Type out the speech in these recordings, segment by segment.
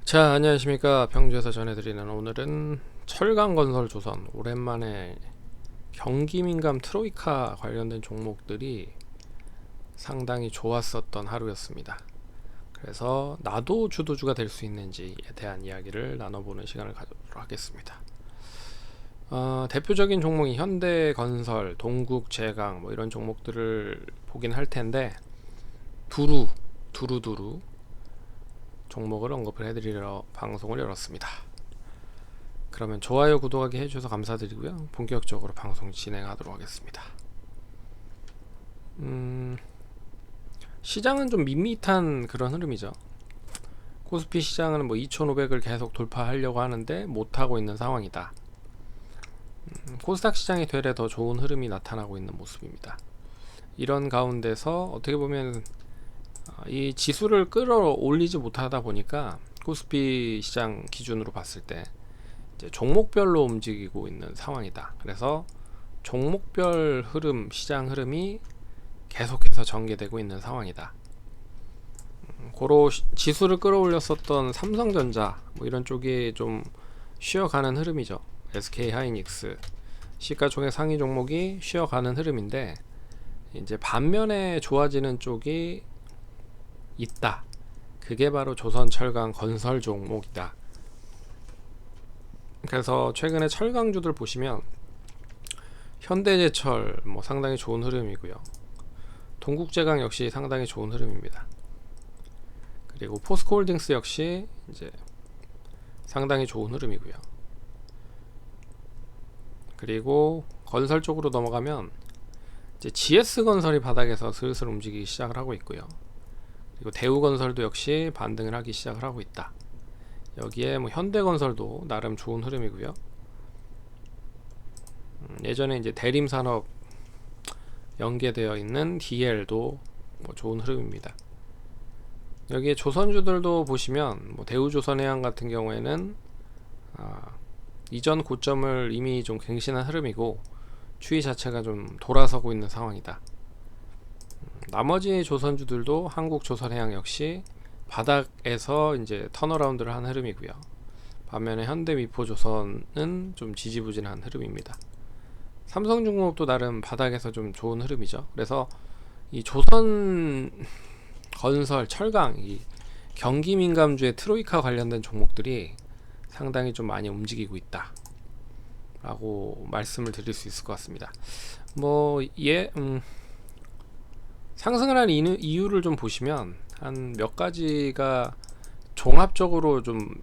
자, 안녕하십니까. 평주에서 전해드리는 오늘은 철강건설조선, 오랜만에 경기민감 트로이카 관련된 종목들이 상당히 좋았었던 하루였습니다. 그래서 나도 주도주가 될 수 있는지에 대한 이야기를 나눠보는 시간을 가져보도록 하겠습니다. 대표적인 종목이 현대건설, 동국제강 뭐 이런 종목들을 보긴 할 텐데, 두루두루 종목을 언급을 해드리러 방송을 열었습니다. 그러면 좋아요, 구독하기 해주셔서 감사드리고요. 본격적으로 방송 진행하도록 하겠습니다. 시장은 좀 밋밋한 그런 흐름이죠. 코스피 시장은 뭐 2500을 계속 돌파하려고 하는데 못하고 있는 상황이다. 코스닥 시장이 되레 더 좋은 흐름이 나타나고 있는 모습입니다. 이런 가운데서 어떻게 보면 이 지수를 끌어올리지 못하다 보니까 코스피 시장 기준으로 봤을 때 이제 종목별로 움직이고 있는 상황이다. 그래서 종목별 흐름, 시장 흐름이 계속해서 전개되고 있는 상황이다. 고로 지수를 끌어올렸었던 삼성전자 뭐 이런 쪽이 좀 쉬어가는 흐름이죠. SK하이닉스 시가총액 상위 종목이 쉬어가는 흐름인데, 이제 반면에 좋아지는 쪽이 있다. 그게 바로 조선철강 건설 종목이다. 그래서 최근에 철강주들 보시면 현대제철 뭐 상당히 좋은 흐름이고요. 동국제강 역시 상당히 좋은 흐름입니다. 그리고 포스코홀딩스 역시 이제 상당히 좋은 흐름이고요. 그리고 건설 쪽으로 넘어가면 이제 GS건설이 바닥에서 슬슬 움직이기 시작을 하고 있고요. 그리고 대우건설도 역시 반등을 하기 시작을 하고 있다. 여기에 뭐 현대건설도 나름 좋은 흐름이고요. 예전에 이제 대림산업 연계되어 있는 DL도 뭐 좋은 흐름입니다. 여기에 조선주들도 보시면 뭐 대우조선해양 같은 경우에는 이전 고점을 이미 좀 갱신한 흐름이고 추이 자체가 좀 돌아서고 있는 상황이다. 나머지 조선주들도 한국조선해양 역시 바닥에서 이제 턴어라운드를 한 흐름이고요. 반면에 현대미포조선은 좀 지지부진한 흐름입니다. 삼성중공업도 나름 바닥에서 좀 좋은 흐름이죠. 그래서 이 조선 건설, 철강, 이 경기민감주의 트로이카 관련된 종목들이 상당히 좀 많이 움직이고 있다 라고 말씀을 드릴 수 있을 것 같습니다. 상승을 한 이유를 좀 보시면 한 몇 가지가 종합적으로 좀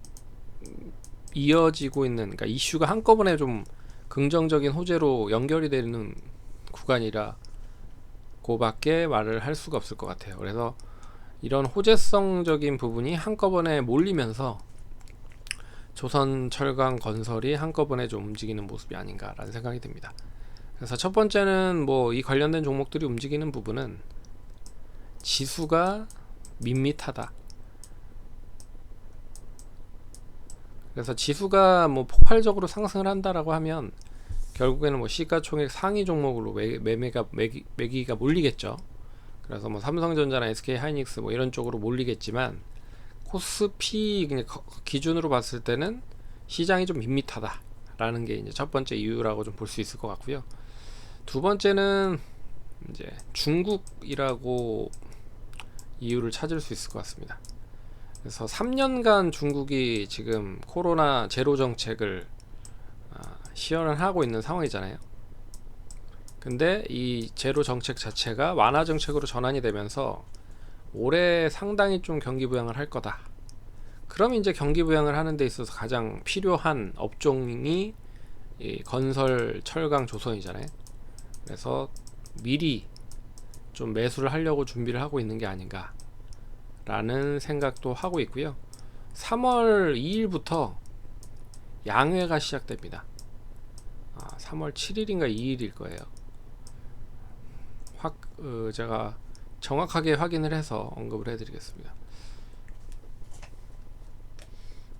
이어지고 있는, 그러니까 이슈가 한꺼번에 좀 긍정적인 호재로 연결이 되는 구간이라 그밖에 말을 할 수가 없을 것 같아요. 그래서 이런 호재성적인 부분이 한꺼번에 몰리면서 조선 철강 건설이 한꺼번에 좀 움직이는 모습이 아닌가라는 생각이 듭니다. 그래서 첫 번째는 뭐 이 관련된 종목들이 움직이는 부분은 지수가 밋밋하다. 그래서 지수가 뭐 폭발적으로 상승을 한다라고 하면 결국에는 뭐 시가총액 상위 종목으로 매기가 몰리겠죠. 그래서 뭐 삼성전자나 SK하이닉스 뭐 이런 쪽으로 몰리겠지만 코스피 그냥 기준으로 봤을 때는 시장이 좀 밋밋하다라는 게 이제 첫 번째 이유라고 좀 볼 수 있을 것 같고요. 두 번째는 이제 중국이라고 이유를 찾을 수 있을 것 같습니다. 그래서 3년간 중국이 지금 코로나 제로 정책을 시연하고 있는 상황이잖아요. 근데 이 제로 정책 자체가 완화 정책으로 전환이 되면서 올해 상당히 좀 경기 부양을 할 거다. 그럼 이제 경기 부양을 하는 데 있어서 가장 필요한 업종이 이 건설, 철강, 조선이잖아요. 그래서 미리 좀 매수를 하려고 준비를 하고 있는 게 아닌가 라는 생각도 하고 있고요. 3월 2일부터 양회가 시작됩니다. 3월 7일인가 2일일 거예요. 제가 정확하게 확인을 해서 언급을 해드리겠습니다.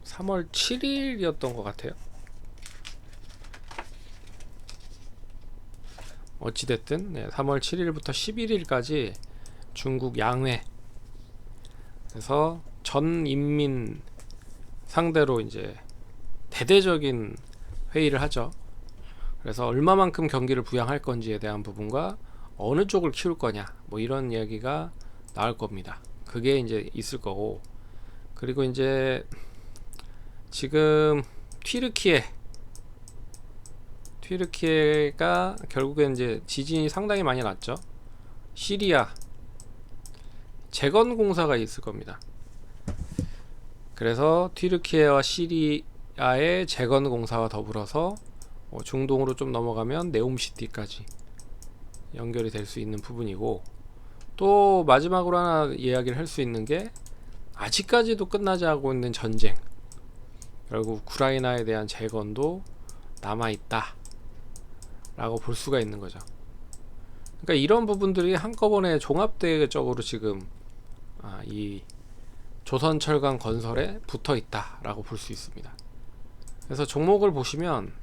3월 7일이었던 것 같아요. 어찌됐든 3월 7일부터 11일까지 중국 양회, 그래서 전 인민 상대로 이제 대대적인 회의를 하죠. 그래서 얼마만큼 경기를 부양할 건지에 대한 부분과 어느 쪽을 키울 거냐 뭐 이런 이야기가 나올 겁니다. 그게 이제 있을 거고, 그리고 이제 지금 튀르키예가 결국엔 이제 지진이 상당히 많이 났죠. 시리아 재건 공사가 있을 겁니다. 그래서 튀르키예와 시리아의 재건 공사와 더불어서 중동으로 좀 넘어가면 네옴시티까지 연결이 될 수 있는 부분이고, 또 마지막으로 하나 이야기를 할 수 있는 게 아직까지도 끝나지 않고 있는 전쟁, 결국 우크라이나에 대한 재건도 남아있다 라고 볼 수가 있는 거죠. 그러니까 이런 부분들이 한꺼번에 종합적으로 지금 이 조선철강 건설에 붙어 있다 라고 볼 수 있습니다. 그래서 종목을 보시면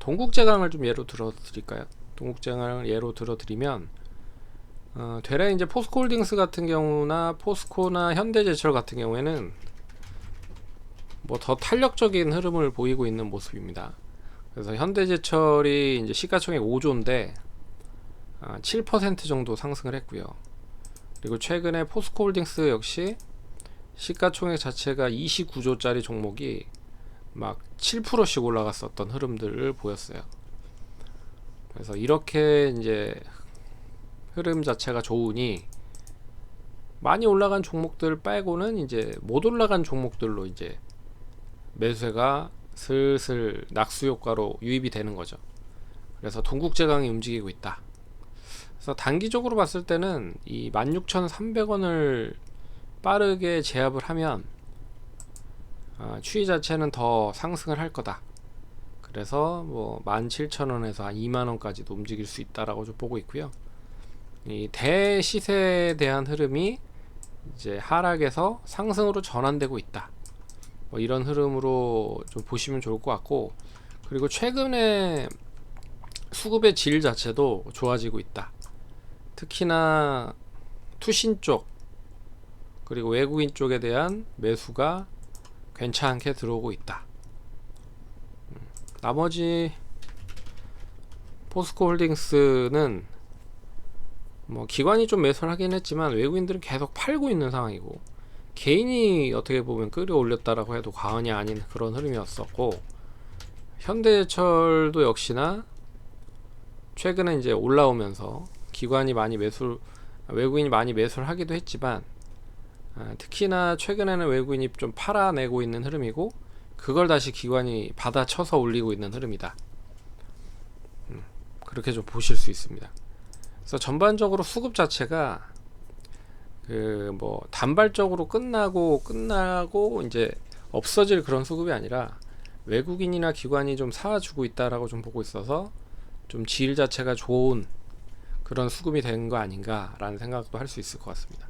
동국제강을 좀 예로 들어 드릴까요? 동국제강을 예로 들어 드리면 되레 이제 포스코홀딩스 같은 경우나 포스코나 현대제철 같은 경우에는 뭐 더 탄력적인 흐름을 보이고 있는 모습입니다. 그래서 현대제철이 이제 시가총액 5조인데 7% 정도 상승을 했고요. 그리고 최근에 포스코홀딩스 역시 시가총액 자체가 29조짜리 종목이 막 7%씩 올라갔었던 흐름들을 보였어요. 그래서 이렇게 이제 흐름 자체가 좋으니 많이 올라간 종목들 빼고는 이제 못 올라간 종목들로 이제 매수세가 슬슬 낙수 효과로 유입이 되는 거죠. 그래서 동국제강이 움직이고 있다. 그래서 단기적으로 봤을 때는 이 16,300원을 빠르게 제압을 하면 추이 자체는 더 상승을 할 거다. 그래서 뭐 17,000원에서 한 2만원까지도 움직일 수 있다라고 좀 보고 있고요. 이 대시세에 대한 흐름이 이제 하락에서 상승으로 전환되고 있다. 뭐 이런 흐름으로 좀 보시면 좋을 것 같고, 그리고 최근에 수급의 질 자체도 좋아지고 있다. 특히나 투신 쪽 그리고 외국인 쪽에 대한 매수가 괜찮게 들어오고 있다. 나머지 포스코홀딩스는 뭐 기관이 좀 매수를 하긴 했지만 외국인들은 계속 팔고 있는 상황이고, 개인이 어떻게 보면 끌어올렸다라고 해도 과언이 아닌 그런 흐름이었었고, 현대제철도 역시나 최근에 이제 올라오면서 기관이 많이 외국인이 많이 매수를 하기도 했지만, 특히나 최근에는 외국인이 좀 팔아내고 있는 흐름이고, 그걸 다시 기관이 받아쳐서 올리고 있는 흐름이다. 그렇게 좀 보실 수 있습니다. 그래서 전반적으로 수급 자체가 뭐 단발적으로 끝나고 이제 없어질 그런 수급이 아니라 외국인이나 기관이 좀 사주고 있다라고 좀 보고 있어서 좀 질 자체가 좋은 그런 수급이 된 거 아닌가라는 생각도 할 수 있을 것 같습니다.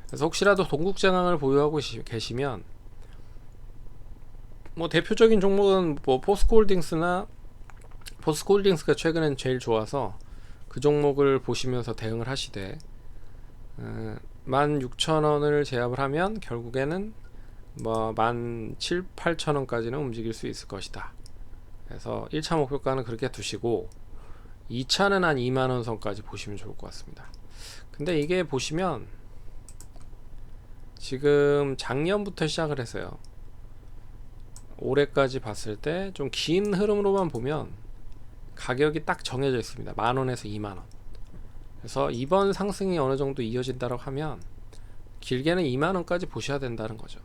그래서 혹시라도 동국제강을 보유하고 계시면 뭐 대표적인 종목은 뭐 포스코홀딩스가 최근엔 제일 좋아서 그 종목을 보시면서 대응을 하시되, 16,000원을 제압을 하면 결국에는 뭐 17,000, 8,000원까지는 움직일 수 있을 것이다. 그래서 1차 목표가는 그렇게 두시고 2차는 한 2만원 선까지 보시면 좋을 것 같습니다. 근데 이게 보시면 지금 작년부터 시작을 했어요. 올해까지 봤을 때 좀 긴 흐름으로만 보면 가격이 딱 정해져 있습니다. 10,000원에서 2만원. 그래서 이번 상승이 어느 정도 이어진다고 하면 길게는 2만원까지 보셔야 된다는 거죠.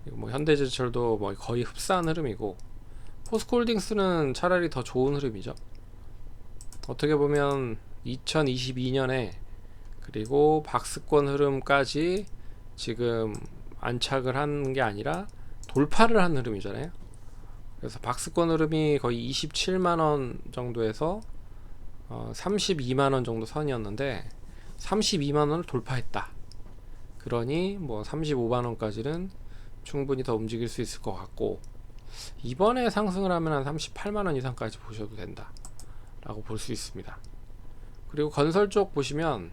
그리고 뭐 현대제철도 뭐 거의 흡사한 흐름이고, 포스코홀딩스는 차라리 더 좋은 흐름이죠. 어떻게 보면 2022년에 그리고 박스권 흐름까지 지금 안착을 한 게 아니라 돌파를 한 흐름이잖아요. 그래서 박스권 흐름이 거의 27만원 정도에서 32만원 정도 선이었는데 32만원을 돌파했다. 그러니 뭐 35만원까지는 충분히 더 움직일 수 있을 것 같고, 이번에 상승을 하면 한 38만원 이상까지 보셔도 된다 라고 볼 수 있습니다. 그리고 건설 쪽 보시면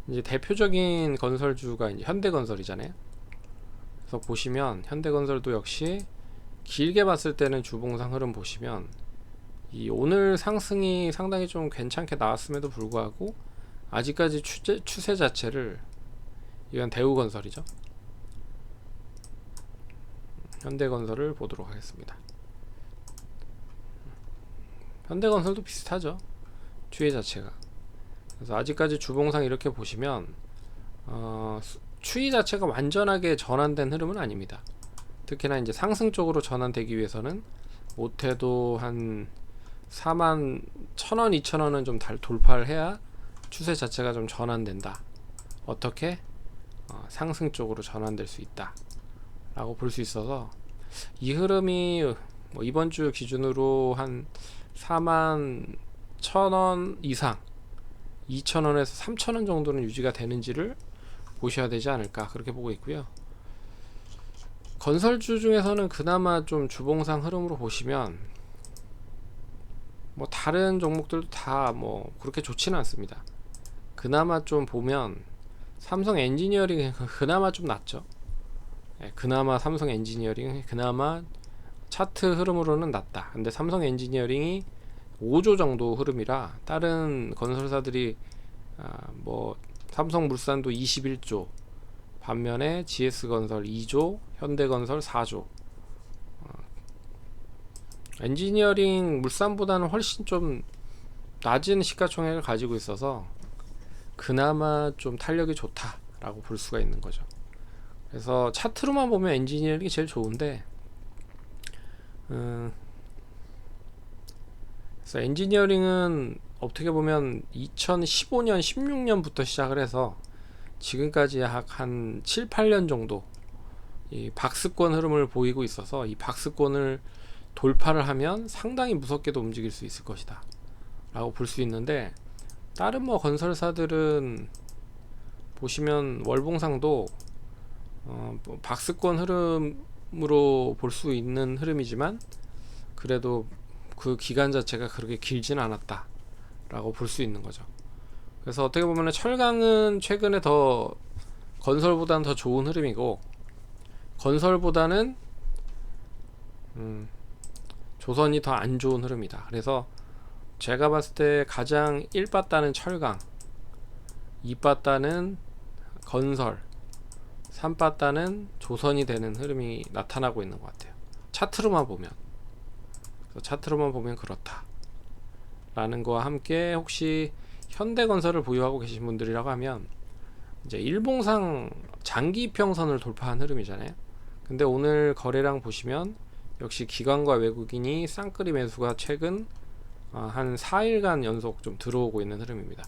이제 대표적인 건설주가 이제 현대건설이잖아요. 그래서 보시면 현대건설도 역시 길게 봤을 때는 주봉상 흐름 보시면 이 오늘 상승이 상당히 좀 괜찮게 나왔음에도 불구하고 아직까지 추세 자체를, 이건 대우건설이죠. 현대건설을 보도록 하겠습니다. 현대건설도 비슷하죠, 추이 자체가. 그래서 아직까지 주봉상 이렇게 보시면 추이 자체가 완전하게 전환된 흐름은 아닙니다. 특히나 이제 상승 쪽으로 전환되기 위해서는 못해도 한 41,000원, 2,000원은 좀 돌파를 해야 추세 자체가 좀 전환된다. 어떻게? 상승 쪽으로 전환될 수 있다 라고 볼 수 있어서, 이 흐름이 뭐 이번 주 기준으로 한 41,000원 이상, 2,000원에서 3,000원 정도는 유지가 되는지를 보셔야 되지 않을까, 그렇게 보고 있고요. 건설주 중에서는 그나마 좀 주봉상 흐름으로 보시면 뭐 다른 종목들도 다 뭐 그렇게 좋지는 않습니다. 그나마 좀 보면 삼성 엔지니어링이 그나마 좀 낫죠. 그나마 삼성 엔지니어링이 그나마 차트 흐름으로는 낫다. 근데 삼성 엔지니어링이 5조 정도 흐름이라 다른 건설사들이 뭐 삼성물산도 21조, 반면에 GS건설 2조, 현대건설 4조. 엔지니어링 물산보다는 훨씬 좀 낮은 시가총액을 가지고 있어서 그나마 좀 탄력이 좋다라고 볼 수가 있는 거죠. 그래서 차트로만 보면 엔지니어링이 제일 좋은데, 그래서 엔지니어링은 어떻게 보면 2015년, 16년부터 시작을 해서 지금까지 한 7, 8년 정도 이 박스권 흐름을 보이고 있어서, 이 박스권을 돌파를 하면 상당히 무섭게도 움직일 수 있을 것이다 라고 볼 수 있는데, 다른 뭐 건설사들은 보시면 월봉상도 뭐 박스권 흐름으로 볼 수 있는 흐름이지만 그래도 그 기간 자체가 그렇게 길진 않았다 라고 볼 수 있는 거죠. 그래서 어떻게 보면 철강은 최근에 더 건설보다는 더 좋은 흐름이고, 건설보다는 조선이 더 안 좋은 흐름이다. 그래서 제가 봤을 때 가장 1바다는 철강, 2바다는 건설, 3바다는 조선이 되는 흐름이 나타나고 있는 것 같아요. 차트로만 보면. 차트로만 보면 그렇다 라는 거와 함께, 혹시 현대건설을 보유하고 계신 분들이라고 하면 이제 일봉상 장기 평선을 돌파한 흐름이잖아요. 근데 오늘 거래량 보시면 역시 기관과 외국인이 쌍끌이 매수가 최근 한 4일간 연속 좀 들어오고 있는 흐름입니다.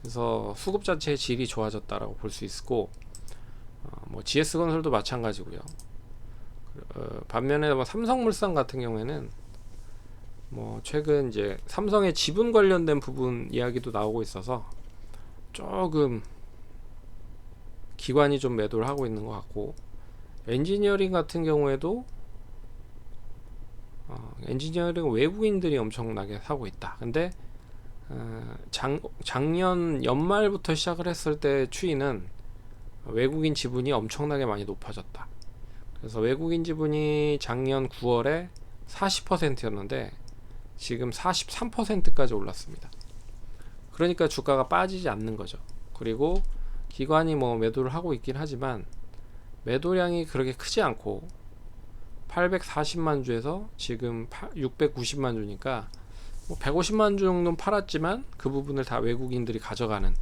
그래서 수급 자체의 질이 좋아졌다라고 볼 수 있고, 뭐 GS건설도 마찬가지고요. 반면에 뭐 삼성물산 같은 경우에는 뭐 최근 이제 삼성의 지분 관련된 부분 이야기도 나오고 있어서 조금 기관이 좀 매도를 하고 있는 것 같고, 엔지니어링 같은 경우에도 엔지니어링 외국인들이 엄청나게 사고 있다. 근데 작년 연말부터 시작을 했을 때 추이는 외국인 지분이 엄청나게 많이 높아졌다. 그래서 외국인 지분이 작년 9월에 40%였는데 지금 43%까지 올랐습니다. 그러니까 주가가 빠지지 않는 거죠. 그리고 기관이 뭐 매도를 하고 있긴 하지만 매도량이 그렇게 크지 않고 840만 주에서 지금 690만 주니까 뭐 150만 주 정도는 팔았지만 그 부분을 다 외국인들이 가져가는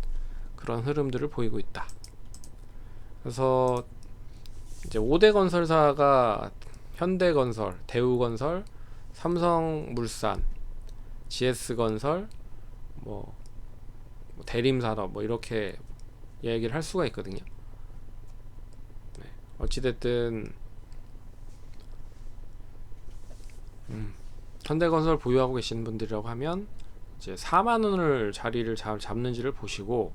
그런 흐름들을 보이고 있다. 그래서 이제 5대 건설사가 현대건설, 대우건설, 삼성물산, GS건설, 뭐 대림산업 뭐 이렇게 얘기를 할 수가 있거든요. 네. 어찌됐든 현대건설 보유하고 계신 분들이라고 하면 이제 4만원을 자리를 잘 잡는지를 보시고,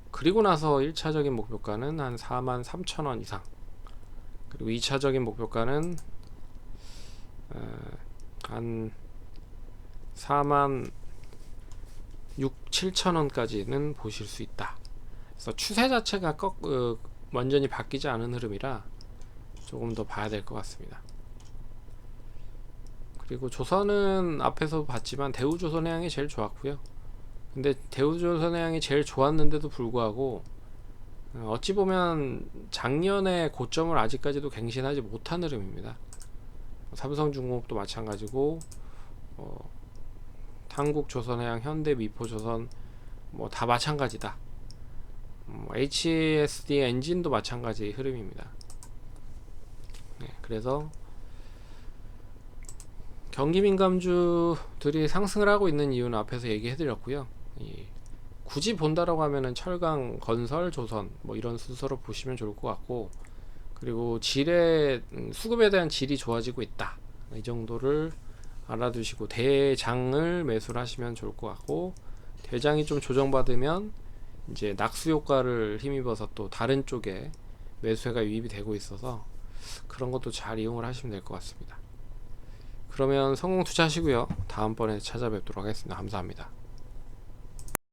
그리고 나서 1차적인 목표가는 한 43,000원 이상, 그리고 2차적인 목표가는 한 4만 6, 7천원까지는 보실 수 있다. 그래서 추세 자체가 완전히 바뀌지 않은 흐름이라 조금 더 봐야 될 것 같습니다. 그리고 조선은 앞에서 봤지만 대우조선해양이 제일 좋았고요. 근데 대우조선해양이 제일 좋았는데도 불구하고 어찌 보면 작년의 고점을 아직까지도 갱신하지 못한 흐름입니다. 삼성중공업도 마찬가지고 한국조선해양, 현대미포조선 뭐 다 마찬가지다. HSD 엔진도 마찬가지 흐름입니다. 네, 그래서 경기민감주들이 상승을 하고 있는 이유는 앞에서 얘기해드렸고요. 굳이 본다라고 하면은 철강, 건설, 조선 뭐 이런 순서로 보시면 좋을 것 같고, 그리고 질의 수급에 대한 질이 좋아지고 있다, 이 정도를 알아두시고 대장을 매수를 하시면 좋을 것 같고, 대장이 좀 조정받으면 이제 낙수 효과를 힘입어서 또 다른 쪽에 매수세가 유입이 되고 있어서 그런 것도 잘 이용을 하시면 될 것 같습니다. 그러면 성공 투자하시고요. 다음번에 찾아뵙도록 하겠습니다. 감사합니다.